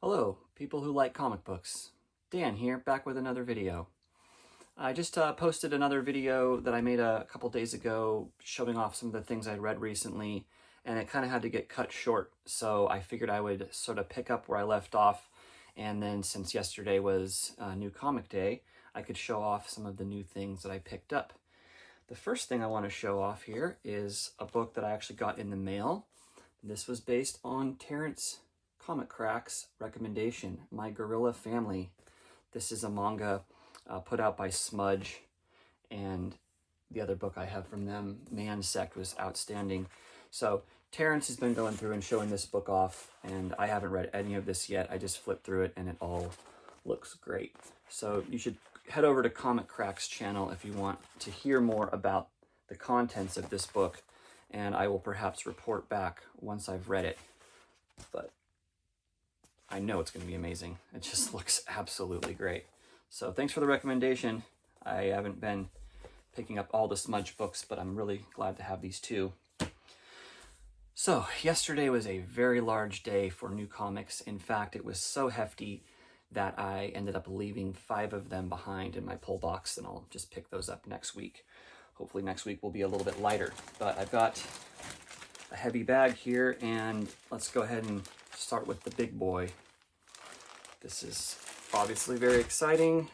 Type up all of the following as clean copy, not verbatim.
Hello, people who like comic books. Dan here, back with another video. I just posted another video that I made a couple days ago showing off some of the things I'd read recently, and it kind of had to get cut short, so I figured I would sort of pick up where I left off, and then since yesterday was New Comic Day, I could show off some of the new things that I picked up. The first thing I want to show off here is a book that I actually got in the mail. This was based on Terrence Comic Crack's recommendation, My Gorilla Family. This is a manga put out by Smudge, and the other book I have from them, Man Sect, was outstanding. So Terrence has been going through and showing this book off, and I haven't read any of this yet. I just flipped through it and it all looks great. So you should head over to Comic Crack's channel if you want to hear more about the contents of this book, and I will perhaps report back once I've read it. But I know it's going to be amazing. It just looks absolutely great. So thanks for the recommendation. I haven't been picking up all the Smudge books, but I'm really glad to have these two. So yesterday was a very large day for new comics. In fact, it was so hefty that I ended up leaving 5 of them behind in my pull box, and I'll just pick those up next week. Hopefully next week will be a little bit lighter. But I've got a heavy bag here, and let's go ahead and start with the big boy. This is obviously very exciting.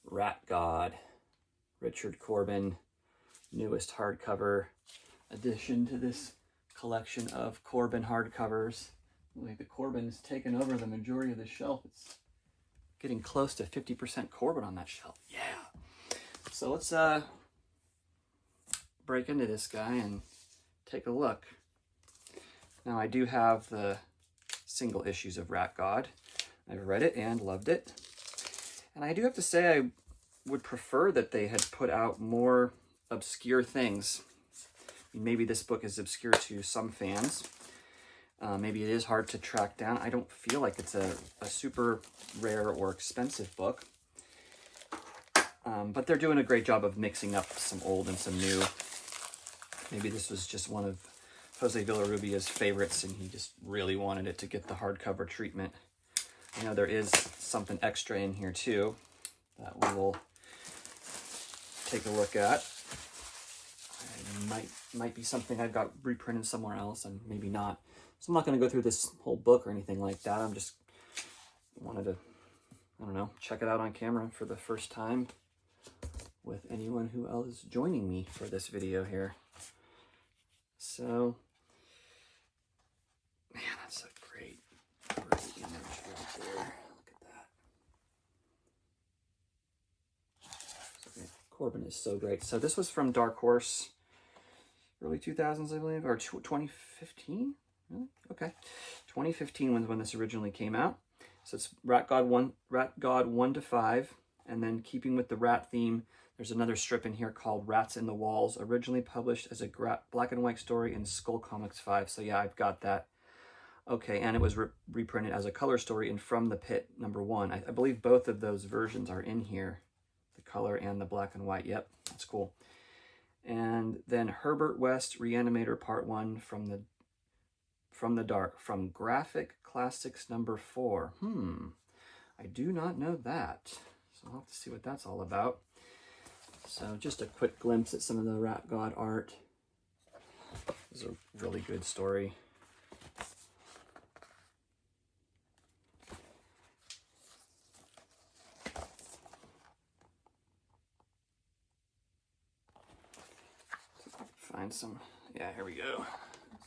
Rat God, Richard Corbin, newest hardcover addition to this collection of Corbin hardcovers. Like the Corbin's taken over the majority of the shelf. It's getting close to 50% Corbin on that shelf. Yeah. So let's break into this guy and take a look. Now I do have the single issues of Rat God. I've read it and loved it. And I do have to say I would prefer that they had put out more obscure things. I mean, maybe this book is obscure to some fans. Maybe it is hard to track down. I don't feel like it's a super rare or expensive book. But they're doing a great job of mixing up some old and some new. Maybe this was just one of Jose Villarrubia's favorites, and he just really wanted it to get the hardcover treatment. I know there is something extra in here too that we will take a look at. It might be something I've got reprinted somewhere else, and maybe not. So I'm not going to go through this whole book or anything like that. I'm just wanted to, I don't know, check it out on camera for the first time with anyone who else is joining me for this video here. So, man, that's a great image right there. Look at that. So, Corbin is so great. So this was from Dark Horse, early 2000s, I believe, or 2015? Really? Okay. 2015 was when this originally came out. So it's Rat God 1 to 5, and then keeping with the rat theme, there's another strip in here called Rats in the Walls, originally published as a black and white story in Skull Comics 5. So yeah, I've got that. Okay, and it was reprinted as a color story in From the Pit #1. I believe both of those versions are in here, the color and the black and white. Yep, that's cool. And then Herbert West Reanimator Part 1 from the Dark, from Graphic Classics #4. I do not know that. So I'll have to see what that's all about. So just a quick glimpse at some of the Rat God art. This is a really good story. Find some, yeah, here we go.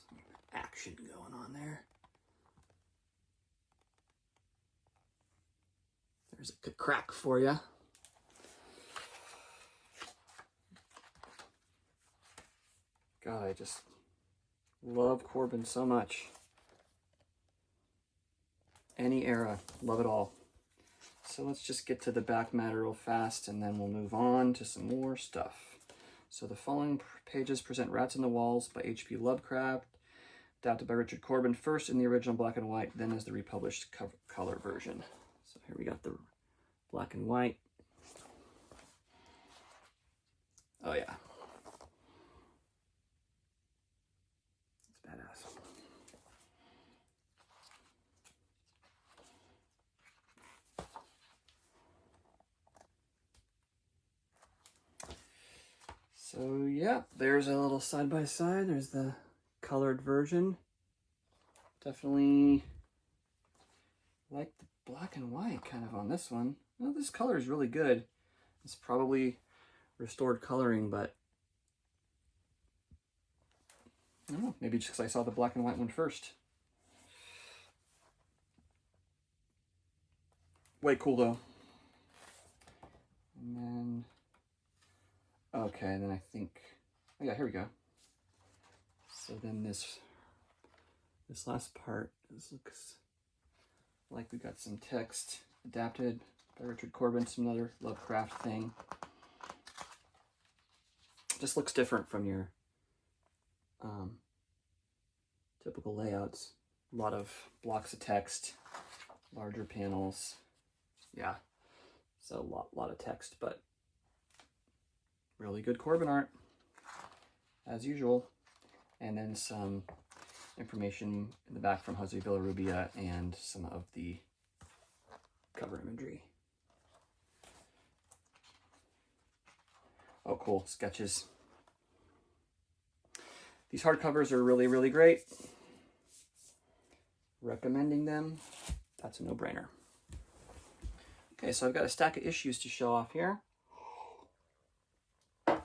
Some action going on there. There's a crack for you. God, I just love Corbin so much. Any era, love it all. So let's just get to the back matter real fast, and then we'll move on to some more stuff. So the following pages present Rats in the Walls by H.P. Lovecraft, adapted by Richard Corbin, first in the original black and white, then as the republished color version. So here we got the black and white. Oh yeah. It's badass. yeah, there's a little side-by-side. There's the colored version. Definitely like the black and white kind of on this one. Well, this color is really good. It's probably restored coloring, but I don't know, maybe just because I saw the black and white one first. Way cool though. And then, okay, and then I think, oh yeah, here we go. So then this last part, this looks like we got some text adapted by Richard Corbin, some other Lovecraft thing. Just looks different from your typical layouts. A lot of blocks of text, larger panels. Yeah, so a lot of text, but really good Corbin art, as usual. And then some information in the back from Jose Villarrubia and some of the cover imagery. Oh, cool, sketches. These hardcovers are really, really great. Recommending them. That's a no-brainer. Okay, so I've got a stack of issues to show off here. I'll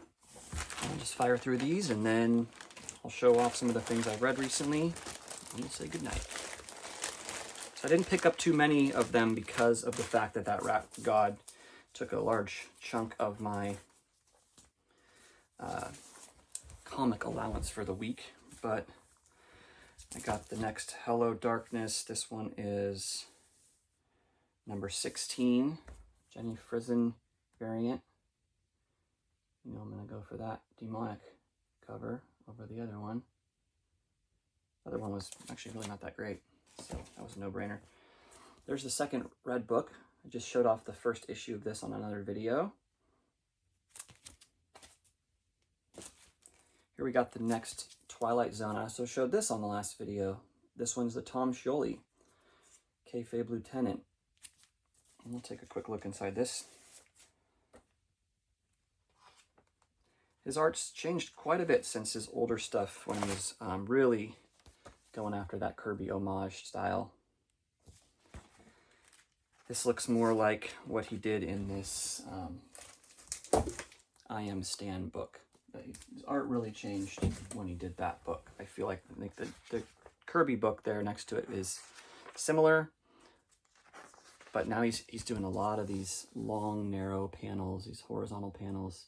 just fire through these and then I'll show off some of the things I've read recently and we'll say goodnight. So I didn't pick up too many of them because of the fact that that Rat God took a large chunk of my comic allowance for the week, but I got the next Hello Darkness. This one is number 16, Jenny Frison variant. You know I'm going to go for that demonic cover over the other one. The other one was actually really not that great, so that was a no-brainer. There's the second Red book. I just showed off the first issue of this on another video. Here we got the next Twilight Zone. I also showed this on the last video. This one's the Tom Scioli, Kayfabe Lieutenant. And we'll take a quick look inside this. His art's changed quite a bit since his older stuff when he was really going after that Kirby homage style. This looks more like what he did in this I Am Stan book. His art really changed when he did that book. I feel like the Kirby book there next to it is similar, but now he's doing a lot of these long, narrow panels, these horizontal panels.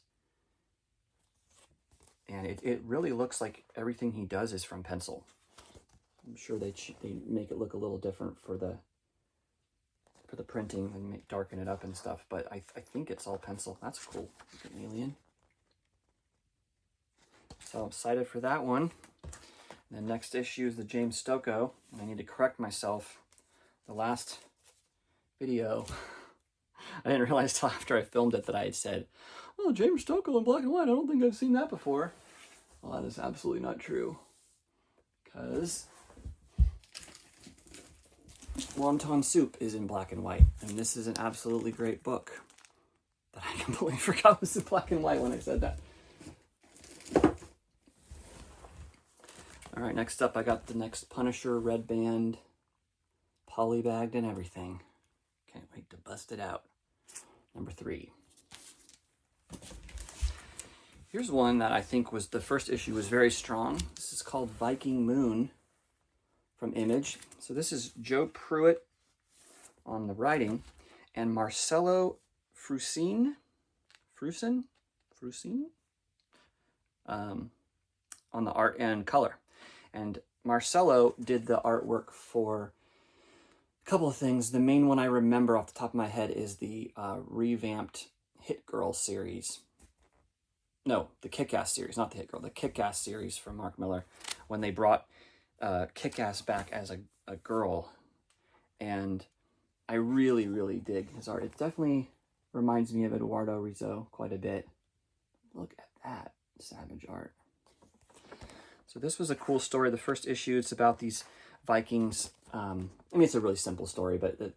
And it really looks like everything he does is from pencil. I'm sure they make it look a little different for the printing and darken it up and stuff, but I think it's all pencil. That's cool. Look at Alien. So I'm excited for that one. And the next issue is the James Stokoe. I need to correct myself. The last video, I didn't realize till after I filmed it that I had said, oh, James Stokoe in black and white, I don't think I've seen that before. Well, that is absolutely not true. Because Wonton Soup is in black and white. And this is an absolutely great book that I completely forgot was in black and white when I said that. All right, next up, I got the next Punisher Red Band, polybagged and everything. Can't wait to bust it out. Number 3. Here's one that I think was, the first issue was very strong. This is called Viking Moon from Image. So this is Joe Pruitt on the writing and Marcelo Frusin on the art and color. And Marcelo did the artwork for a couple of things. The main one I remember off the top of my head is the revamped Hit Girl series. No, the Kick-Ass series, not the Hit Girl, the Kick-Ass series from Mark Millar, when they brought Kick-Ass back as a girl. And I really, really dig his art. It definitely reminds me of Eduardo Rizzo quite a bit. Look at that savage art. So this was a cool story. The first issue, it's about these Vikings. I mean, it's a really simple story, but the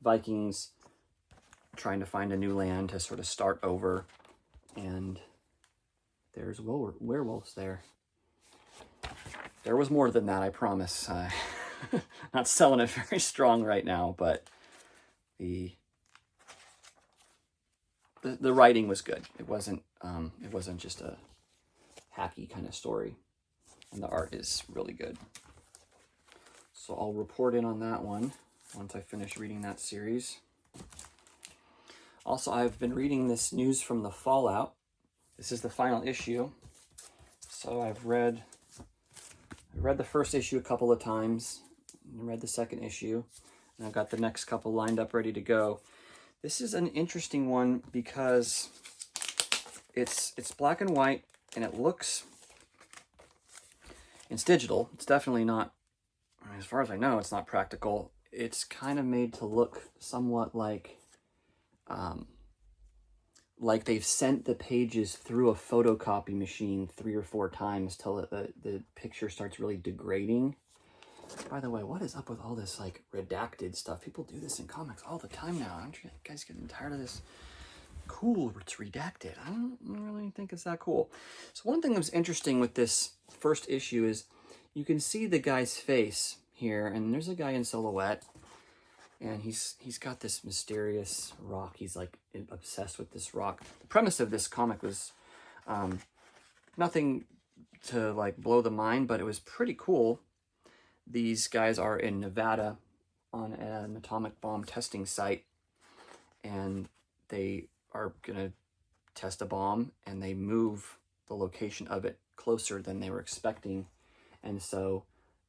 Vikings trying to find a new land to sort of start over. And there's werewolves there. There was more than that, I promise. Not selling it very strong right now, but the writing was good. It wasn't just a hacky kind of story, and the art is really good. So I'll report in on that one once I finish reading that series. Also, I've been reading this News from the Fallout. This is the final issue. So I read the first issue a couple of times, and read the second issue, and I've got the next couple lined up ready to go. This is an interesting one because it's black and white, and it looks, it's digital. It's definitely not, as far as I know, it's not practical. It's kind of made to look somewhat like they've sent the pages through a photocopy machine 3 or 4 times till the picture starts really degrading. By the way, what is up with all this like redacted stuff? People do this in comics all the time now. Aren't you guys getting tired of this? Cool, it's redacted. I don't really think it's that cool. So one thing that was interesting with this first issue is you can see the guy's face here, and there's a guy in silhouette, and he's got this mysterious rock. He's like obsessed with this rock. The premise of this comic was nothing to like blow the mind, but it was pretty cool. These guys are in Nevada on an atomic bomb testing site, and they are gonna test a bomb, and they move the location of it closer than they were expecting. And so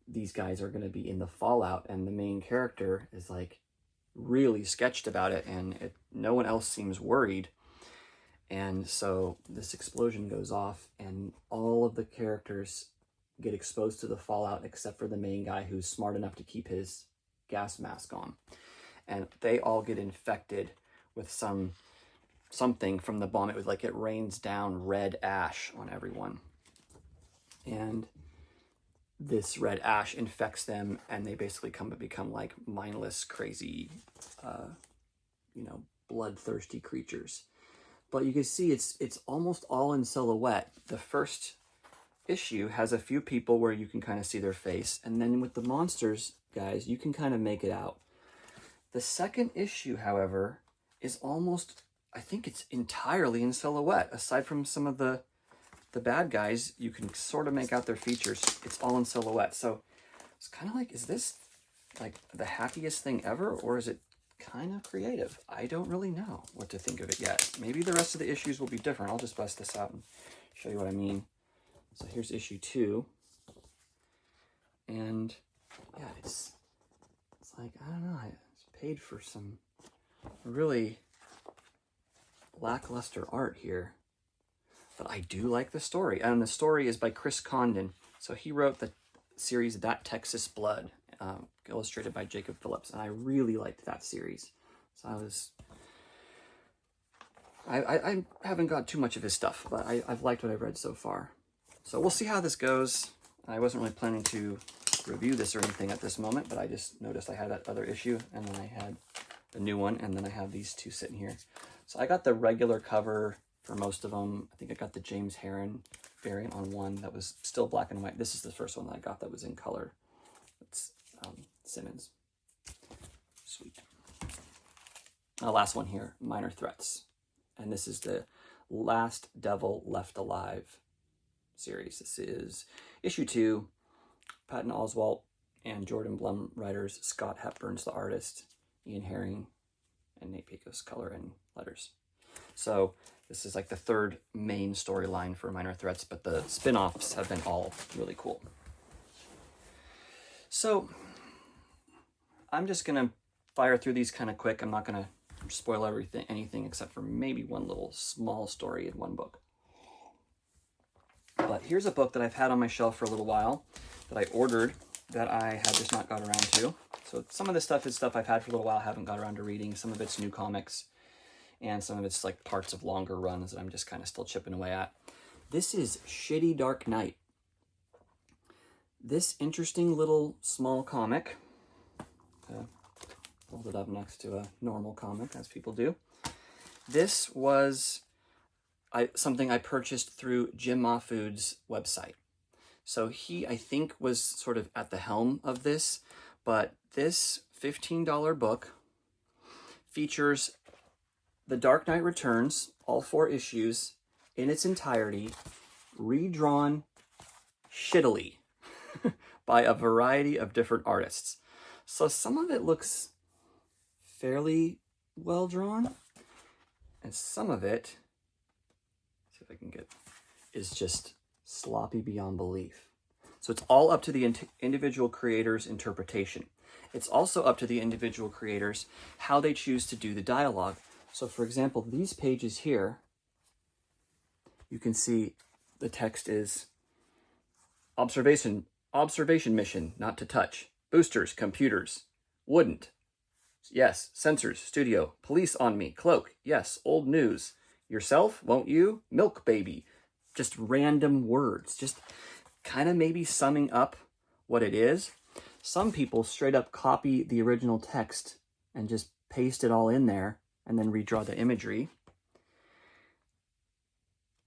these guys are gonna be in the fallout, and the main character is like really sketched about it, and no one else seems worried. And so this explosion goes off, and all of the characters get exposed to the fallout except for the main guy, who's smart enough to keep his gas mask on. And they all get infected with something from the bomb. It was like it rains down red ash on everyone. And this red ash infects them, and they basically become like mindless, crazy, bloodthirsty creatures. But you can see it's almost all in silhouette. The first issue has a few people where you can kind of see their face, and then with the monsters guys, you can kind of make it out. The second issue, however, is almost, I think it's entirely in silhouette. Aside from some of the bad guys, you can sort of make out their features. It's all in silhouette. So it's kind of like, is this like the happiest thing ever, or is it kind of creative? I don't really know what to think of it yet. Maybe the rest of the issues will be different. I'll just bust this out and show you what I mean. So here's issue 2. And yeah, it's like, I don't know, it's paid for some really lackluster art here. But I do like the story. And the story is by Chris Condon. So he wrote the series That Texas Blood, illustrated by Jacob Phillips. And I really liked that series. So I haven't got too much of his stuff, but I've liked what I've read so far. So we'll see how this goes. I wasn't really planning to review this or anything at this moment, but I just noticed I had that other issue, and then I had the new one, and then I have these two sitting here. So I got the regular cover for most of them. I think I got the James Harren variant on one that was still black and white. This is the first one that I got that was in color. It's Simmons. Sweet. The last one here, Minor Threats. And this is the Last Devil Left Alive series. This is issue 2. Patton Oswalt and Jordan Blum writers, Scott Hepburn's the artist, Ian Herring and Nate Pecos color and letters. So this is like the third main storyline for Minor Threats, but the spin-offs have been all really cool. So I'm just gonna fire through these kind of quick. I'm not gonna spoil anything except for maybe one little small story in one book. But here's a book that I've had on my shelf for a little while that I ordered that I have just not got around to. So some of this stuff is stuff I've had for a little while, haven't got around to reading. Some of it's new comics, and some of it's like parts of longer runs that I'm just kind of still chipping away at. This is Shitty Dark Night. This interesting little small comic, hold it up next to a normal comic, as people do. This was something I purchased through Jim Mahfood's website. So he, I think, was sort of at the helm of this, but this $15 book features The Dark Knight Returns, all 4 issues, in its entirety, redrawn shittily by a variety of different artists. So some of it looks fairly well drawn, and some of it, see if I can get, is just sloppy beyond belief. So it's all up to the individual creator's interpretation. It's also up to the individual creators how they choose to do the dialogue. So for example, these pages here, you can see the text is observation mission, not to touch. Boosters, computers, wouldn't. Yes, sensors, studio, police on me, cloak, yes, old news. Yourself, won't you? Milk baby. Just random words, just kind of maybe summing up what it is. Some people straight up copy the original text and just paste it all in there and then redraw the imagery.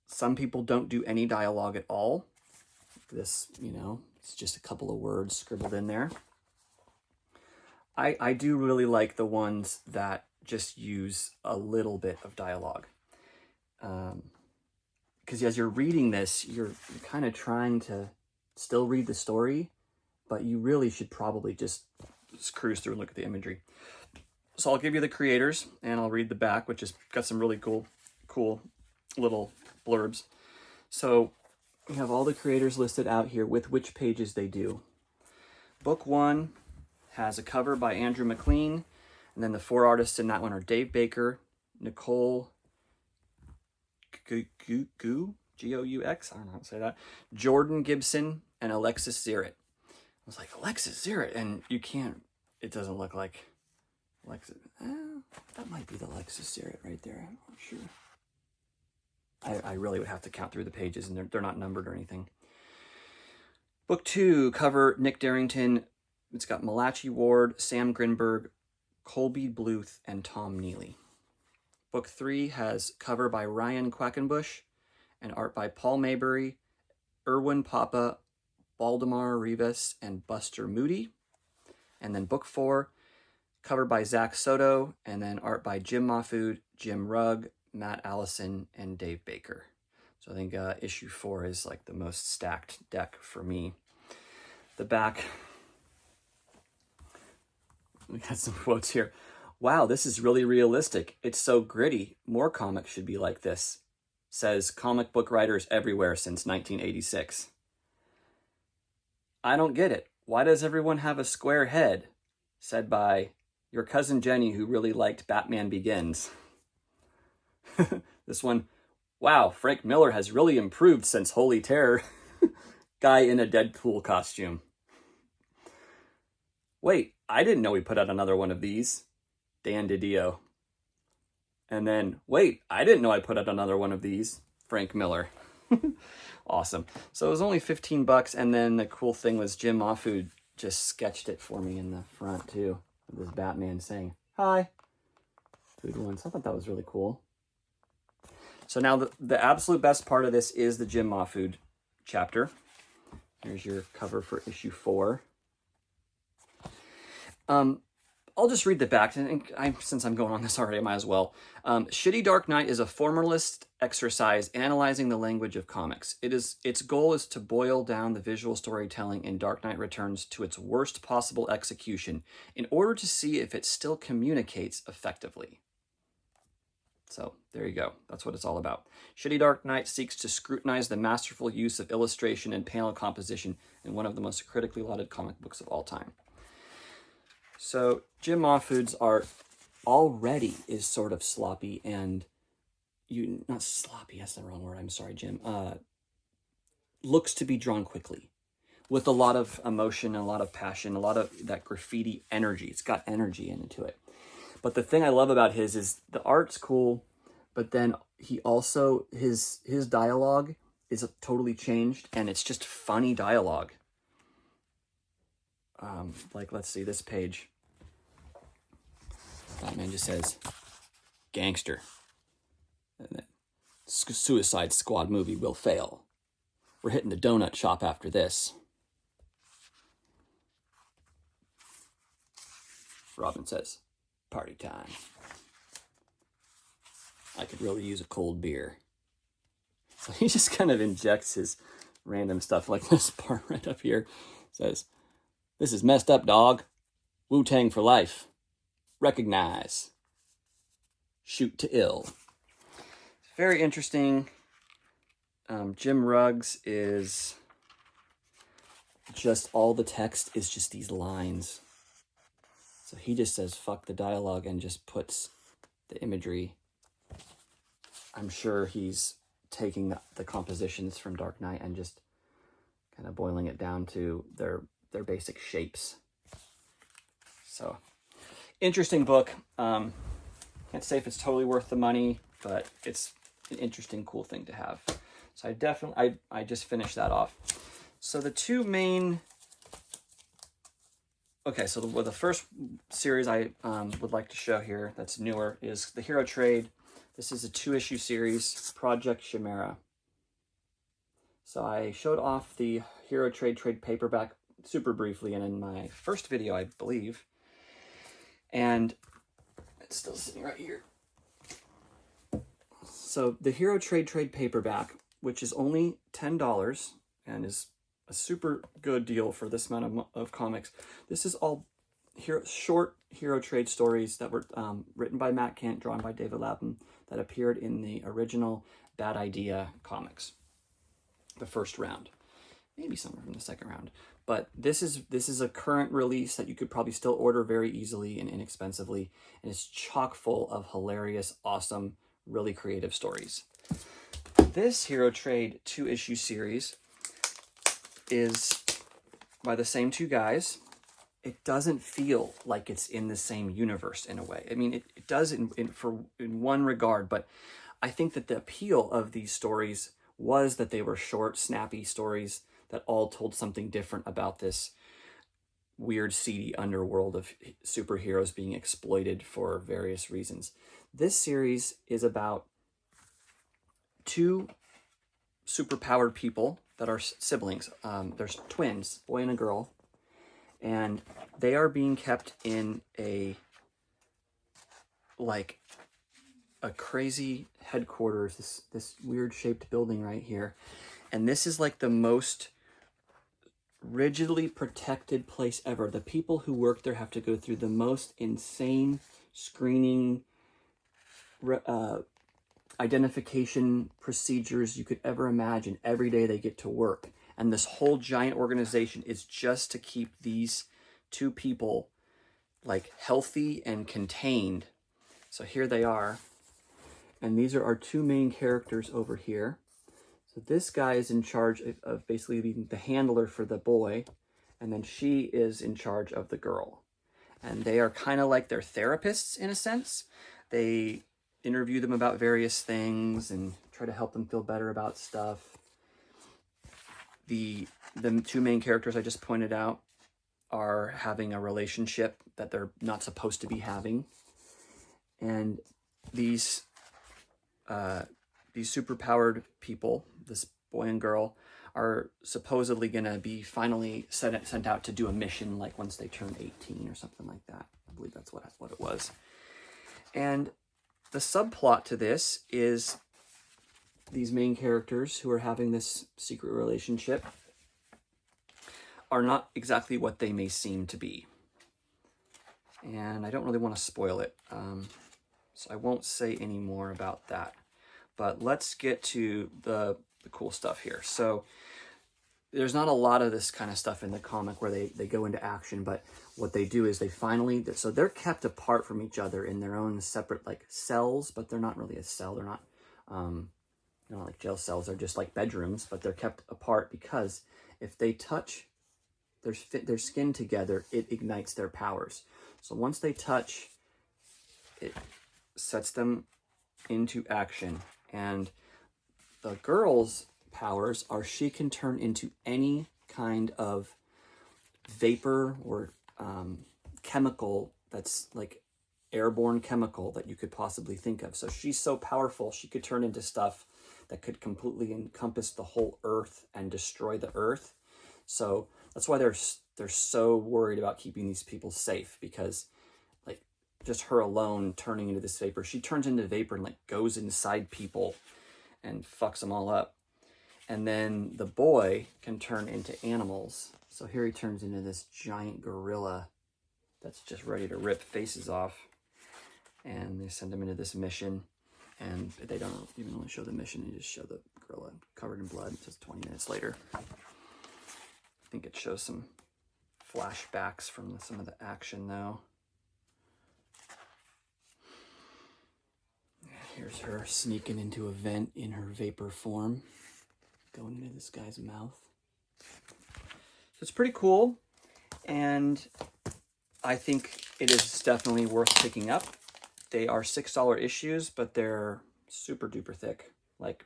Some people don't do any dialogue at all. This, you know, it's just a couple of words scribbled in there. I do really like the ones that just use a little bit of dialogue. Because as you're reading this, you're kind of trying to still read the story, but you really should probably just cruise through and look at the imagery. So I'll give you the creators, and I'll read the back, which has got some really cool little blurbs. So we have all the creators listed out here with which pages they do. Book 1 has a cover by Andrew MacLean, and then the 4 artists in that one are Dave Baker, Nicole G-O-U-X, I don't know how to say that, Jordan Gibson, and Alexis Zirrit. I was like, Alexis Zirrit, and you can't, it doesn't look like Alexis, that might be the Alexis Zirrit right there, I'm not sure. I really would have to count through the pages, and they're not numbered or anything. Book 2, cover Nick Darrington. It's got Malachi Ward, Sam Grinberg, Colby Bluth, and Tom Neely. Book 3 has cover by Ryan Quackenbush and art by Paul Maybury, Erwin Papa, Baldemar Rivas, and Buster Moody. And then book 4, cover by Zach Soto, and then art by Jim Mahfood, Jim Rugg, Matt Allison, and Dave Baker. So I think issue 4 is like the most stacked deck for me. The back, we got some quotes here. Wow, this is really realistic. It's so gritty. More comics should be like this, says comic book writers everywhere since 1986. I don't get it. Why does everyone have a square head? Said by your cousin Jenny, who really liked Batman Begins. This one, wow, Frank Miller has really improved since Holy Terror. Guy in a Deadpool costume. Wait, I didn't know we put out another one of these. Dan DiDio. And then, wait, I didn't know I put out another one of these. Frank Miller. Awesome. So it was only $15, and then the cool thing was Jim Mahfood just sketched it for me in the front too. With this Batman saying, hi. Food once. I thought that was really cool. So now the absolute best part of this is the Jim Mahfood chapter. Here's your cover for issue 4. I'll just read the back, and since I'm going on this already, I might as well. Shitty Dark Knight is a formalist exercise analyzing the language of comics. Its goal is to boil down the visual storytelling in Dark Knight Returns to its worst possible execution in order to see if it still communicates effectively. So there you go. That's what it's all about. Shitty Dark Knight seeks to scrutinize the masterful use of illustration and panel composition in one of the most critically lauded comic books of all time. So Jim Mahfood's art already is sort of sloppy and not sloppy, that's the wrong word, I'm sorry, Jim. Looks to be drawn quickly with a lot of emotion, a lot of passion, a lot of that graffiti energy. It's got energy into it. But the thing I love about his is the art's cool, but then he also, his dialogue is totally changed, and it's just funny dialogue. Like, let's see, this page. Batman just says, gangster. And then Suicide Squad movie will fail. We're hitting the donut shop after this. Robin says, party time. I could really use a cold beer. So he just kind of injects his random stuff, like this part right up here. Says, this is messed up, dog. Wu-Tang for life. Recognize. Shoot to ill. Very interesting. Jim Ruggs is just, all the text is just these lines. So he just says, fuck the dialogue, and just puts the imagery. I'm sure he's taking the compositions from Dark Knight and just kind of boiling it down to their basic shapes. So, interesting book. Can't say if it's totally worth the money, but it's an interesting, cool thing to have. So I just finished that off. So the two main... Okay, so the first series I would like to show here that's newer is the Hero Trade. This is a 2-issue series, Project Chimera. So I showed off the Hero Trade trade paperback super briefly and in my first video, I believe. And it's still sitting right here. So the Hero trade paperback, which is only $10 and is a super good deal for this amount of comics. This is all short Hero Trade stories that were written by Matt Kindt, drawn by David Lapham, that appeared in the original Bad Idea comics, the first round, maybe somewhere from the second round. But this is a current release that you could probably still order very easily and inexpensively, and it's chock full of hilarious, awesome, really creative stories. This Hero Trade 2-issue series is by the same two guys. It doesn't feel like it's in the same universe in a way. I mean, it does in one regard, but I think that the appeal of these stories was that they were short, snappy stories that all told something different about this weird, seedy underworld of superheroes being exploited for various reasons. This series is about two superpowered people that are siblings. There's twins, boy and a girl, and they are being kept in a crazy headquarters, this weird shaped building right here. And this is like the most rigidly protected place ever. The people who work there have to go through the most insane screening, identification procedures you could ever imagine every day they get to work. And this whole giant organization is just to keep these two people like healthy and contained. So here they are. And these are our two main characters over here. So this guy is in charge of basically being the handler for the boy. And then she is in charge of the girl. And they are kind of like their therapists in a sense. They interview them about various things and try to help them feel better about stuff. The two main characters I just pointed out are having a relationship that they're not supposed to be having. And these superpowered people, this boy and girl, are supposedly going to be finally sent out to do a mission, like once they turn 18 or something like that. I believe that's what it was. And the subplot to this is these main characters who are having this secret relationship are not exactly what they may seem to be. And I don't really want to spoil it, so I won't say any more about that. But let's get to the cool stuff here. So there's not a lot of this kind of stuff in the comic where they go into action, but what they do is so they're kept apart from each other in their own separate like cells, but they're not really a cell. They're not, like jail cells. They're just like bedrooms, but they're kept apart because if they touch their skin together, it ignites their powers. So once they touch, it sets them into action. And the girl's powers are she can turn into any kind of vapor or chemical that's like airborne chemical that you could possibly think of. So she's so powerful, she could turn into stuff that could completely encompass the whole earth and destroy the earth. So that's why they're so worried about keeping these people safe, because like just her alone turning into this vapor, she turns into vapor and like goes inside people and fucks them all up. And then the boy can turn into animals. So here he turns into this giant gorilla that's just ready to rip faces off. And they send him into this mission. And they don't even really show the mission. They just show the gorilla covered in blood just 20 minutes later. I think it shows some flashbacks from some of the action, though. Here's her sneaking into a vent in her vapor form, going into this guy's mouth. So it's pretty cool, and I think it is definitely worth picking up. They are $6 issues, but they're super duper thick, like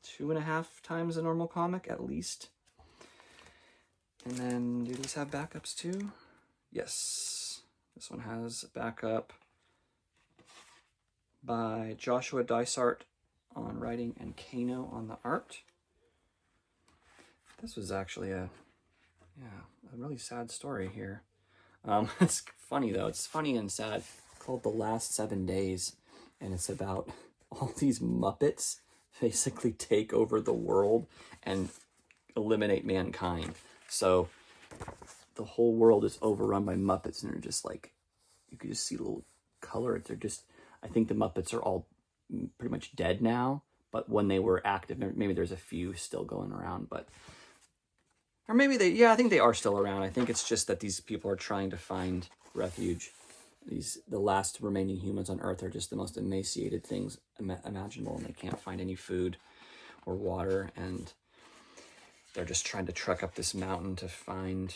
2.5 times a normal comic at least. And then, do these have backups too? Yes. This one has backup by Joshua Dysart on writing and Kano on the art. This was actually a really sad story here. It's funny though. It's funny and sad. Called The Last 7 Days, and it's about all these Muppets basically take over the world and eliminate mankind. So the whole world is overrun by Muppets, and they're just like, you can just see little color. They're just, I think the Muppets are all pretty much dead now, but when they were active, maybe there's a few still going around, but, or maybe I think they are still around. I think it's just that these people are trying to find refuge. The last remaining humans on Earth are just the most emaciated things imaginable, and they can't find any food or water, and they're just trying to trek up this mountain to find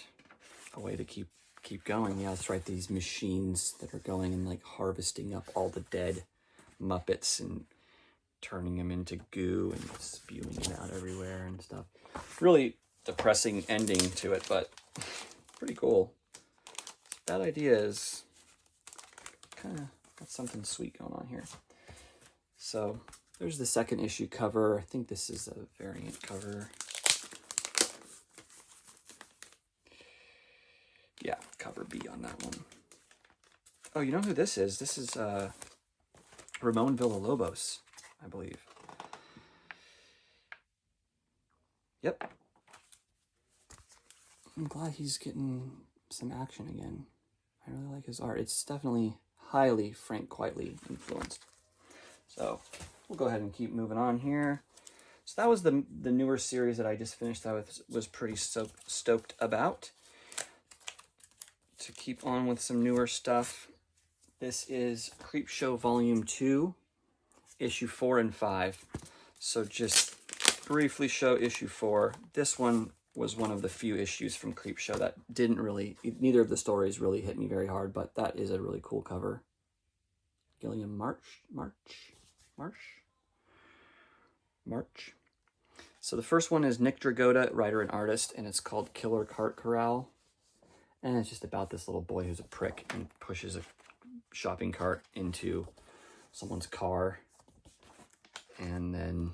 a way to keep going. Yeah, that's right. These machines that are going and like harvesting up all the dead Muppets and turning them into goo and spewing them out everywhere and stuff. Really depressing ending to it, but pretty cool. Bad Idea is kind of got something sweet going on here. So there's the second issue cover. I think this is a variant cover. Yeah, cover B on that one. Oh, you know who this is? This is Ramon Villalobos, I believe. Yep. I'm glad he's getting some action again. I really like his art. It's definitely highly Frank Quitely influenced. So we'll go ahead and keep moving on here. So that was the newer series that I just finished. I was pretty stoked about. To keep on with some newer stuff, this is Creepshow Volume 2, Issue 4 and 5. So just briefly show Issue 4. This one was one of the few issues from Creepshow that didn't really, neither of the stories really hit me very hard, but that is a really cool cover. Gilliam March. So the first one is Nick Dragotta, writer and artist, and it's called Killer Cart Corral. And it's just about this little boy who's a prick and pushes a shopping cart into someone's car. And then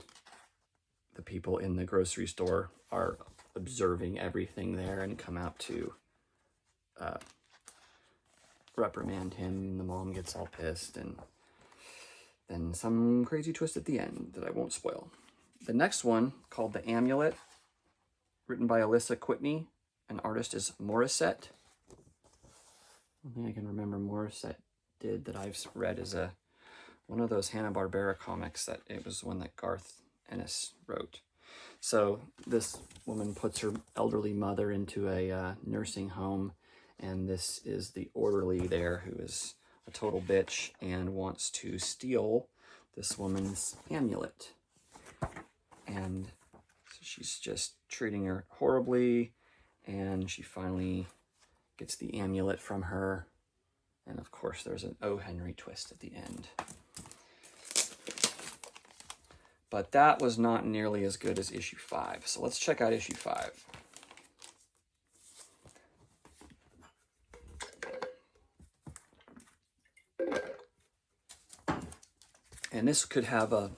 the people in the grocery store are observing everything there and come out to reprimand him. The mom gets all pissed, and then some crazy twist at the end that I won't spoil. The next one, called The Amulet, written by Alyssa Quitney. An artist is Morissette. One thing I can remember Morissette did that I've read is one of those Hanna-Barbera comics that it was one that Garth Ennis wrote. So this woman puts her elderly mother into a nursing home, and this is the orderly there who is a total bitch and wants to steal this woman's amulet. And so she's just treating her horribly, and she finally gets the amulet from her. And of course, there's an O. Henry twist at the end. But that was not nearly as good as issue 5. So let's check out issue 5. And this could have a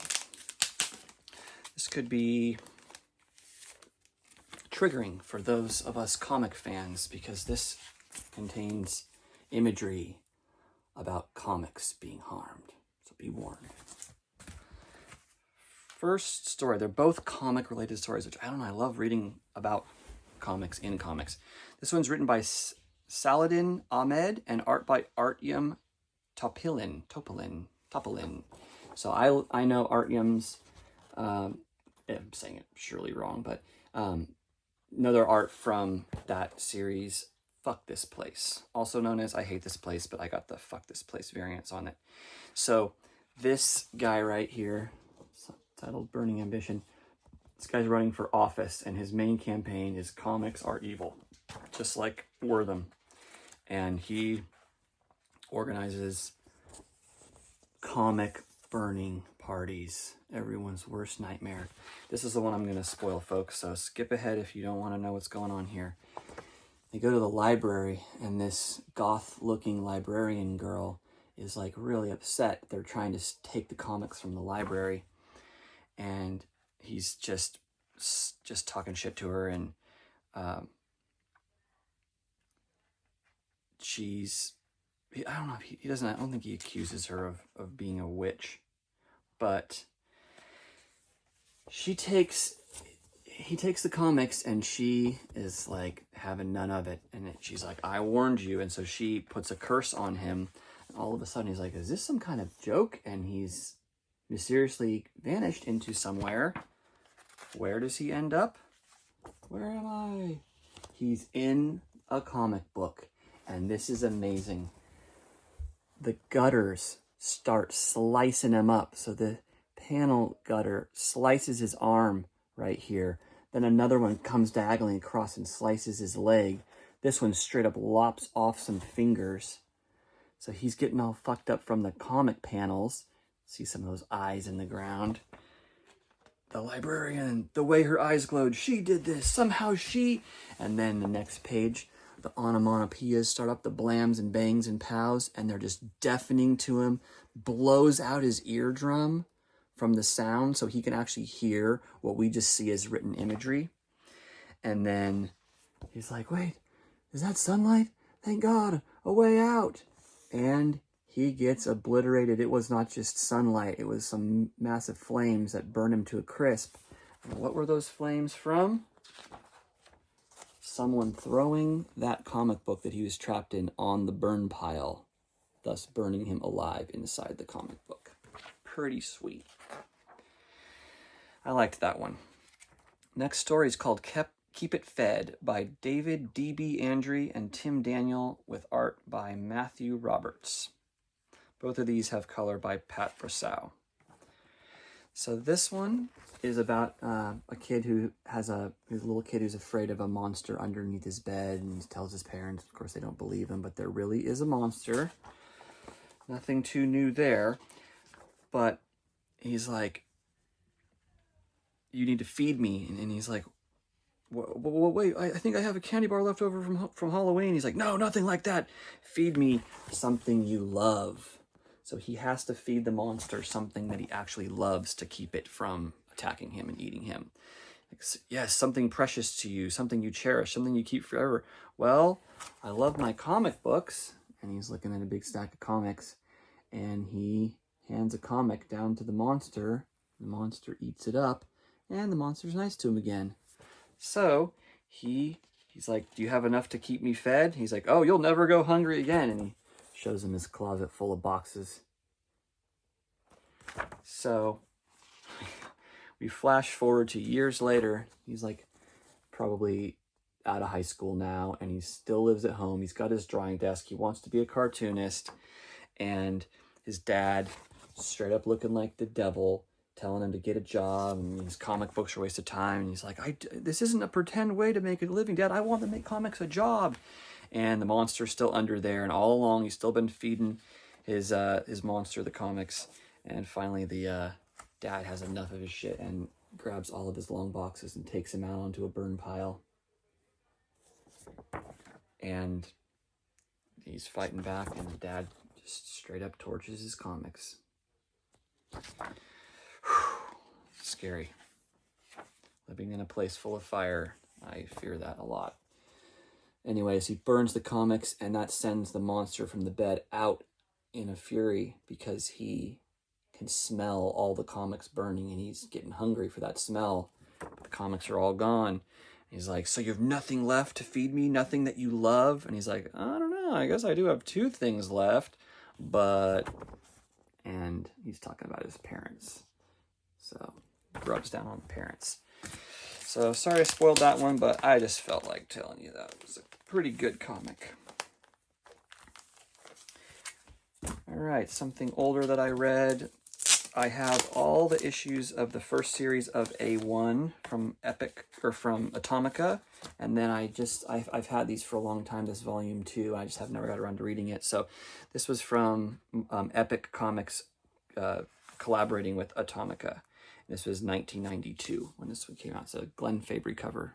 could be triggering for those of us comic fans because this contains imagery about comics being harmed. So be warned. First story, they're both comic related stories, which I don't know, I love reading about comics in comics. This one's written by Saladin Ahmed and art by Artyom Topilin. So I know Artyom's, I'm saying it surely wrong, but know their art from that series, Fuck This Place. Also known as I Hate This Place, but I got the Fuck This Place variants on it. So this guy right here, titled Burning Ambition, this guy's running for office, and his main campaign is Comics Are Evil, just like Wortham. And he organizes comic burning parties, everyone's worst nightmare. This is the one I'm going to spoil, folks, so skip ahead if you don't want to know what's going on here. They go to the library, and this goth-looking librarian girl is like really upset. They're trying to take the comics from the library, and he's just talking shit to her, and I don't know if he doesn't, I don't think he accuses her of being a witch, but he takes the comics, and she is like having none of it, and she's like, I warned you. And so she puts a curse on him, and all of a sudden he's like, is this some kind of joke? And he's mysteriously vanished into somewhere. Where does he end up? Where am I? He's in a comic book, and this is amazing. The gutters start slicing him up. So the panel gutter slices his arm right here. Then another one comes diagonally across and slices his leg. This one straight up lops off some fingers. So he's getting all fucked up from the comic panels. See some of those eyes in the ground. The librarian, the way her eyes glowed, she did this, somehow she... And then the next page, the onomatopoeias start up, the blams and bangs and pows, and they're just deafening to him, blows out his eardrum from the sound so he can actually hear what we just see as written imagery. And then he's like, wait, is that sunlight? Thank God, a way out. And he gets obliterated. It was not just sunlight, it was some massive flames that burn him to a crisp. And what were those flames from? Someone throwing that comic book that he was trapped in on the burn pile, thus burning him alive inside the comic book. Pretty sweet. I liked that one. Next story is called Keep It Fed by David D.B. Andre and Tim Daniel, with art by Matthew Roberts. Both of these have color by Pat Brosseau. So this one is about a kid who has a little kid who's afraid of a monster underneath his bed, and he tells his parents. Of course, they don't believe him, but there really is a monster. Nothing too new there. But he's like, you need to feed me. And he's like, wait, I think I have a candy bar left over from Halloween. He's like, no, nothing like that. Feed me something you love. So he has to feed the monster something that he actually loves to keep it from attacking him and eating him. Like, yes, something precious to you, something you cherish, something you keep forever. Well, I love my comic books. And he's looking at a big stack of comics, and he hands a comic down to the monster. The monster eats it up, and the monster's nice to him again. So he's like, do you have enough to keep me fed? He's like, oh, you'll never go hungry again. And he shows him his closet full of boxes. So we flash forward to years later. He's like probably out of high school now, and he still lives at home. He's got his drawing desk. He wants to be a cartoonist, and his dad, straight up looking like the devil, telling him to get a job, and his comic books are a waste of time. And he's like, this isn't a pretend way to make a living, Dad. I want to make comics a job. And the monster's still under there, and all along he's still been feeding his monster the comics. And finally the dad has enough of his shit and grabs all of his long boxes and takes him out onto a burn pile. And he's fighting back, and the dad just straight up torches his comics. Scary. Living in a place full of fire. I fear that a lot. Anyways, he burns the comics, and that sends the monster from the bed out in a fury because he can smell all the comics burning, and he's getting hungry for that smell. But the comics are all gone. He's like, so you have nothing left to feed me? Nothing that you love? And he's like, I don't know. I guess I do have 2 things left. But, and he's talking about his parents. So, rubs down on the parents. So, sorry I spoiled that one, but I just felt like telling you that. It was a pretty good comic. All right, something older that I read. I have all the issues of the first series of A1 from Epic, or from Atomica, and then I've had these for a long time, this volume 2, I just have never got around to reading it. So this was from Epic Comics collaborating with Atomica. This was 1992 when this one came out. It's a Glenn Fabry cover,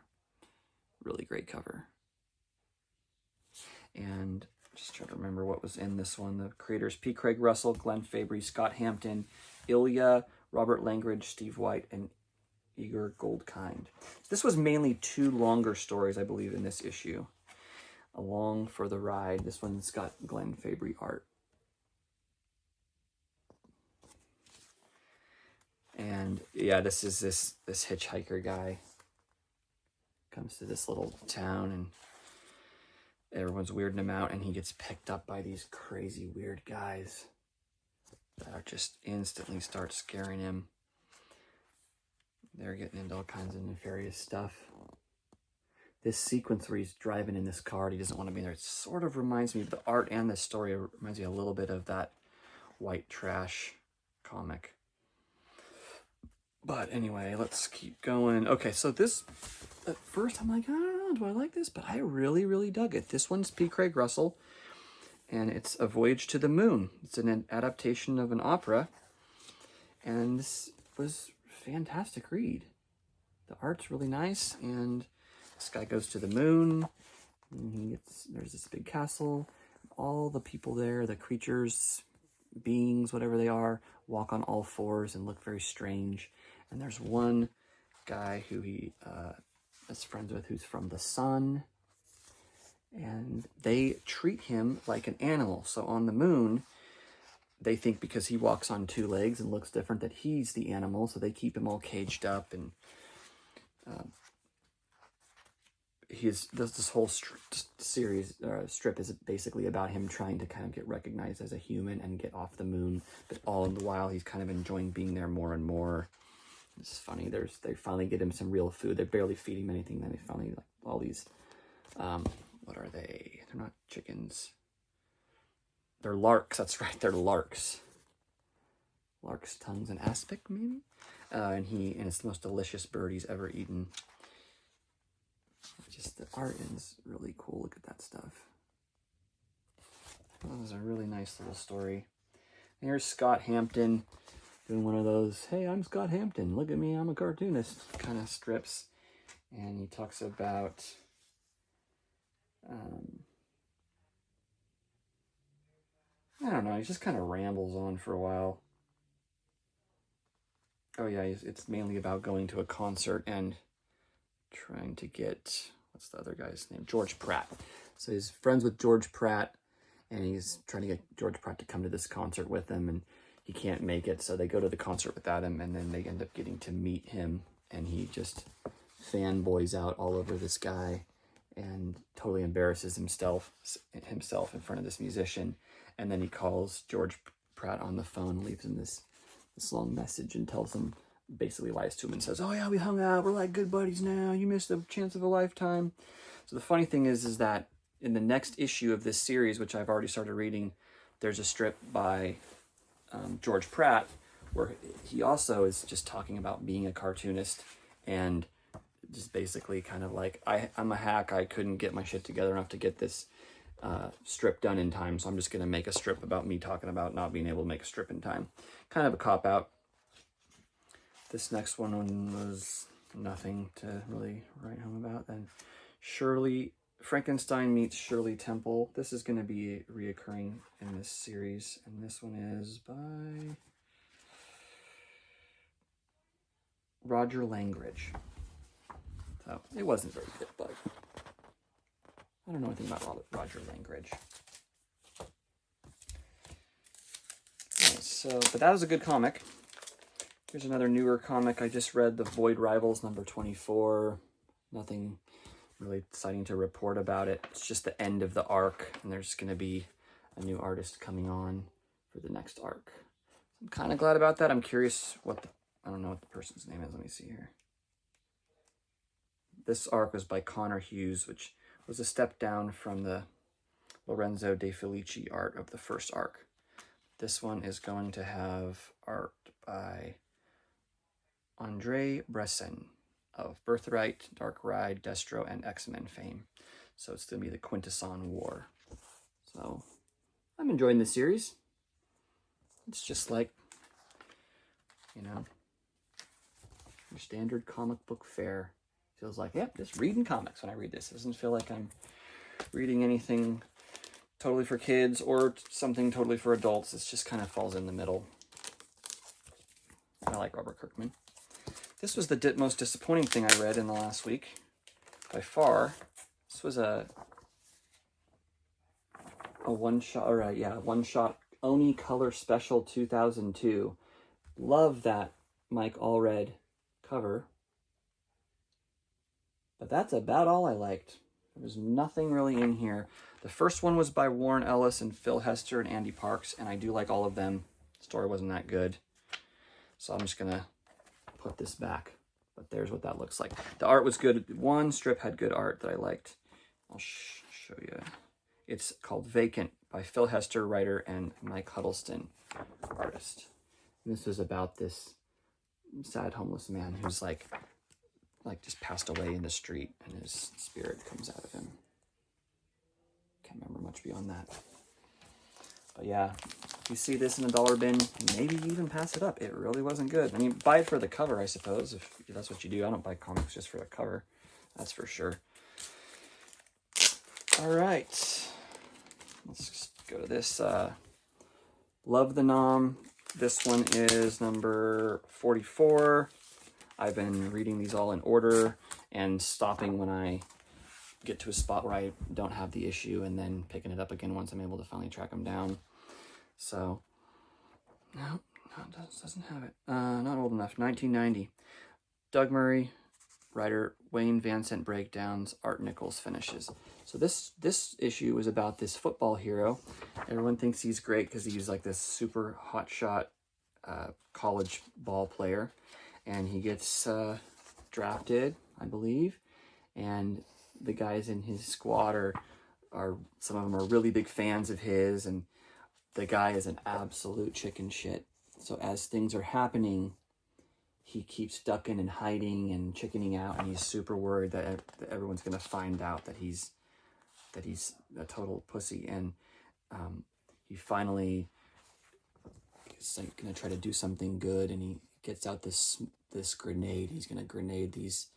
really great cover. And just trying to remember what was in this one. The creators: P. Craig Russell, Glenn Fabry, Scott Hampton, Ilya, Robert Langridge, Steve White, and Igor Goldkind. This was mainly 2 longer stories, I believe, in this issue. Along for the Ride. This one's got Glenn Fabry art. And yeah, this is this hitchhiker guy. Comes to this little town, and everyone's weirding him out, and he gets picked up by these crazy weird guys that are just instantly start scaring him. They're getting into all kinds of nefarious stuff. This sequence where he's driving in this car, he doesn't want to be there, it sort of reminds me of the art, and the story reminds me a little bit of that White Trash comic. But anyway, let's keep going. Okay, so this, at first I'm like, I don't know, do I like this? But I really, really dug it. This one's P. Craig Russell, and it's A Voyage to the Moon. It's an adaptation of an opera, and this was a fantastic read. The art's really nice, and this guy goes to the moon, and there's this big castle. All the people there, the creatures, beings, whatever they are, walk on all 4s and look very strange. And there's one guy who he is friends with who's from the sun, and they treat him like an animal. So on the moon, they think because he walks on 2 legs and looks different that he's the animal, so they keep him all caged up. And this whole strip is basically about him trying to kind of get recognized as a human and get off the moon, but all the while he's kind of enjoying being there more and more. It's funny. They finally get him some real food. They barely feed him anything. Then they finally, like, all these, what are they? They're not chickens. They're larks. That's right. They're larks. Lark's tongues and aspic, maybe. And it's the most delicious bird he's ever eaten. Just the art is really cool. Look at that stuff. That was a really nice little story. And here's Scott Hampton doing one of those, hey, I'm Scott Hampton, look at me, I'm a cartoonist kind of strips. And he talks about I don't know, he just kind of rambles on for a while. Oh yeah, it's mainly about going to a concert and trying to get, what's the other guy's name? George Pratt. So he's friends with George Pratt, and he's trying to get George Pratt to come to this concert with him, and he can't make it, so they go to the concert without him, and then they end up getting to meet him, and he just fanboys out all over this guy and totally embarrasses himself in front of this musician. And then he calls George Pratt on the phone, leaves him this long message, and tells him, basically lies to him and says, oh yeah, we hung out, we're like good buddies now, you missed a chance of a lifetime. So the funny thing is that in the next issue of this series, which I've already started reading, there's a strip by George Pratt where he also is just talking about being a cartoonist and just basically kind of like, I'm a hack, I couldn't get my shit together enough to get this strip done in time, so I'm just going to make a strip about me talking about not being able to make a strip in time. Kind of a cop-out. This next one was nothing to really write home about. Then Frankenstein meets Shirley Temple. This is going to be reoccurring in this series, and this one is by Roger Langridge. So it wasn't very good, but I don't know anything about Roger Langridge. So, but that was a good comic. Here's another newer comic I just read, The Void Rivals, number 24. Nothing really exciting to report about it. It's just the end of the arc, and there's going to be a new artist coming on for the next arc. I'm kind of glad about that. I'm curious I don't know what the person's name is. Let me see here. This arc was by Connor Hughes, which was a step down from the Lorenzo De Felici art of the first arc. This one is going to have art by Andre Bresson of Birthright, Dark Ride, Destro, and X-Men fame. So it's going to be the Quintesson War. So I'm enjoying this series. It's just like, you know, your standard comic book fare. Feels like, yep, just reading comics when I read this. It doesn't feel like I'm reading anything totally for kids or something totally for adults. It just kind of falls in the middle. I like Robert Kirkman. This was the most disappointing thing I read in the last week, by far. This was a one-shot, or one-shot Oni Color Special 2002. Love that Mike Allred cover. But that's about all I liked. There was nothing really in here. The first one was by Warren Ellis and Phil Hester and Andy Parks, and I do like all of them. The story wasn't that good. So I'm just going to put this back. But there's what that looks like. The art was good. One strip had good art that I liked. I'll show you. It's called Vacant by Phil Hester, writer, and Mike Huddleston, artist. And this is about this sad homeless man who's like just passed away in the street, and his spirit comes out of him. Can't remember much beyond that. But yeah, if you see this in a dollar bin, maybe even pass it up. It really wasn't good. I mean, buy it for the cover, I suppose, if that's what you do. I don't buy comics just for the cover. That's for sure. All right. Let's just go to this. Love the Nom. This one is number 44. I've been reading these all in order and stopping when I get to a spot where I don't have the issue, and then picking it up again once I'm able to finally track them down. So, no, it doesn't have it. Not old enough. 1990. Doug Murray, writer Wayne Vancent breakdowns, Art Nichols finishes. So this issue was about this football hero. Everyone thinks he's great because he's like this super hotshot college ball player, and he gets drafted, I believe, and the guys in his squad are some of them are really big fans of his, and the guy is an absolute chicken shit. So as things are happening, he keeps ducking and hiding and chickening out, and he's super worried that everyone's going to find out that he's a total pussy. And he finally is like going to try to do something good, and he gets out this grenade. He's going to grenade these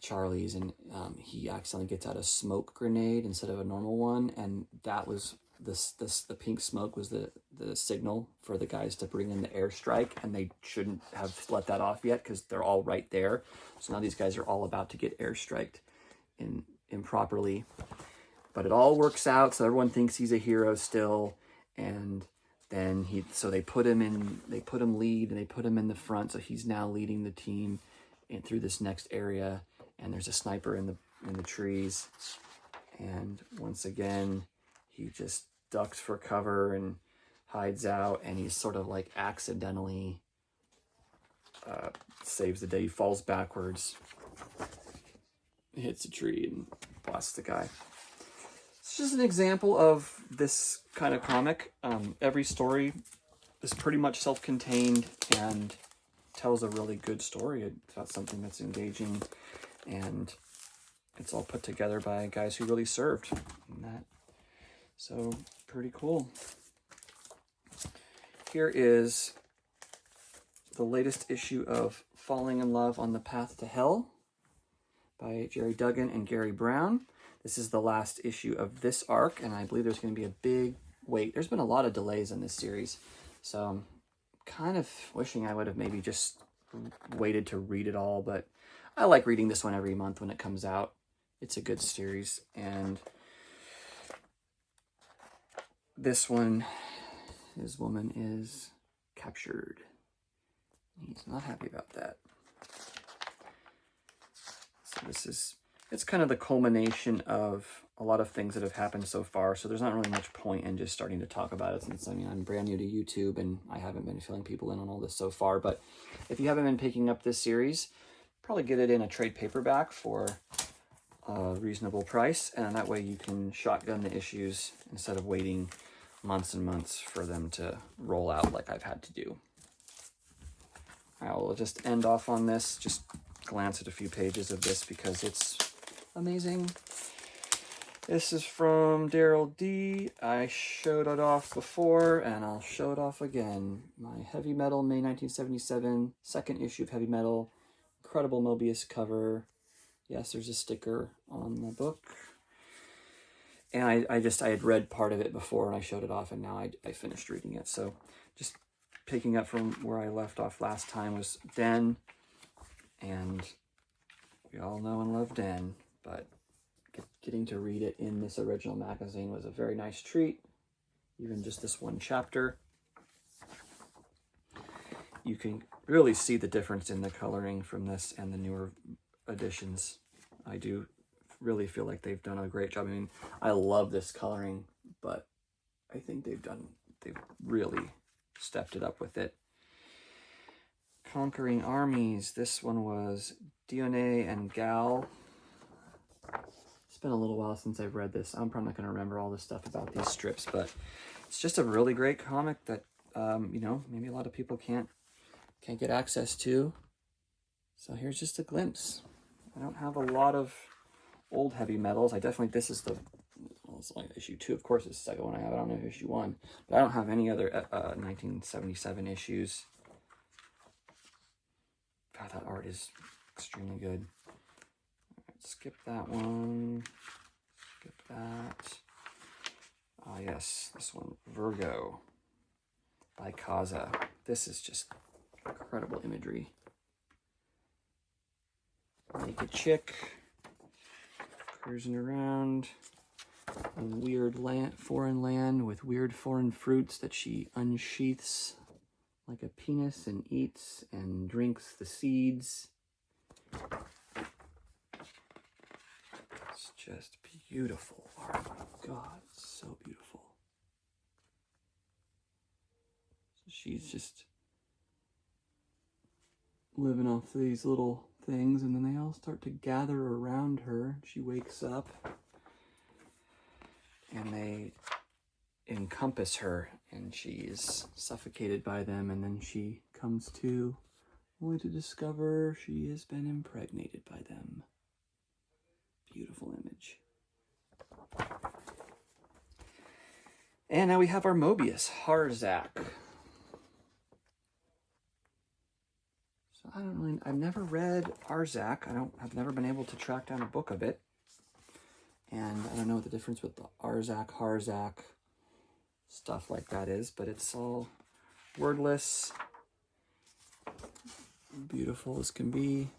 Charlies, and he accidentally gets out a smoke grenade instead of a normal one, and that was the pink smoke was the signal for the guys to bring in the airstrike, and they shouldn't have let that off yet because they're all right there. So now these guys are all about to get airstriked improperly, but it all works out. So everyone thinks he's a hero still, and then they put him lead, and they put him in the front, so he's now leading the team through this next area. And there's a sniper in the trees, and once again he just ducks for cover and hides out, and he's sort of like accidentally saves the day. He falls backwards, hits a tree, and blasts the guy. It's just an example of this kind of comic. Every story is pretty much self-contained and tells a really good story about something that's engaging, and it's all put together by guys who really served in that. So pretty cool. Here is the latest issue of Falling in Love on the Path to Hell by Jerry Duggan and Gary Brown. This is the last issue of this arc, and I believe there's going to be a big wait. There's been a lot of delays in this series, so I'm kind of wishing I would have maybe just waited to read it all, but I like reading this one every month when it comes out. It's a good series. And this one, his woman is captured. He's not happy about that. So this is, it's kind of the culmination of a lot of things that have happened so far. So there's not really much point in just starting to talk about it, since, I mean, I'm brand new to YouTube and I haven't been filling people in on all this so far. But if you haven't been picking up this series, probably get it in a trade paperback for a reasonable price. And that way you can shotgun the issues instead of waiting months and months for them to roll out like I've had to do. I will just end off on this. Just glance at a few pages of this because it's amazing. This is from Daryl D. I showed it off before, and I'll show it off again. My Heavy Metal, May 1977, second issue of Heavy Metal. Incredible Mobius cover. Yes, there's a sticker on the book. And I had read part of it before, and I showed it off, and now I finished reading it. So just picking up from where I left off last time was Den. And we all know and love Den, but getting to read it in this original magazine was a very nice treat. Even just this one chapter. You can really see the difference in the coloring from this and the newer editions. I do really feel like they've done a great job. I mean, I love this coloring, but I think they've really stepped it up with it. Conquering Armies. This one was Dionne and Gal. It's been a little while since I've read this. I'm probably not going to remember all the stuff about these strips, but it's just a really great comic that, you know, maybe a lot of people can't get access to. So here's just a glimpse. I don't have a lot of old Heavy Metals. This is it's like issue 2, of course. It's the second one I have. I don't know issue 1, but I don't have any other 1977 issues. God, that art is extremely good. Right, skip that one. Skip that. Ah, yes, this one, Virgo by Kaza. This is just incredible imagery. Naked chick cruising around a weird foreign land with weird foreign fruits that she unsheaths like a penis and eats and drinks the seeds. It's just beautiful art. Oh my God, it's so beautiful. So she's just living off these little things, and then they all start to gather around her. She wakes up and they encompass her, and she is suffocated by them, and then she comes to, only to discover she has been impregnated by them. Beautiful image. And now we have our Mobius, Harzak. So I've never read Harzak. I've never been able to track down a book of it. And I don't know what the difference with the Arzak, Harzak, stuff like that is, but it's all wordless, beautiful as can be.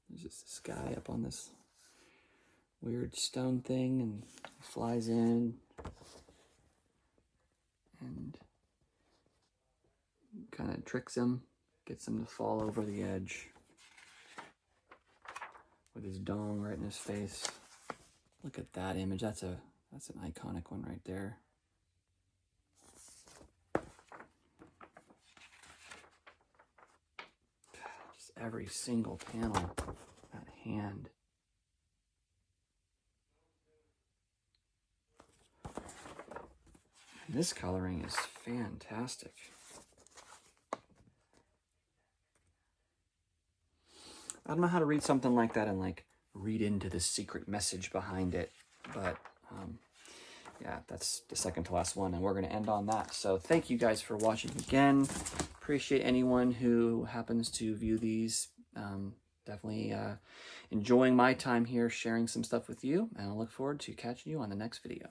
There's just this guy up on this weird stone thing, and he flies in and kind of tricks him, gets him to fall over the edge with his dong right in his face. Look at that image. That's an iconic one right there. Just every single panel, that hand. And this coloring is fantastic. I don't know how to read something like that and like read into the secret message behind it, but yeah, that's the second to last one, and we're going to end on that. So thank you guys for watching again. Appreciate anyone who happens to view these. Definitely enjoying my time here sharing some stuff with you, and I look forward to catching you on the next video.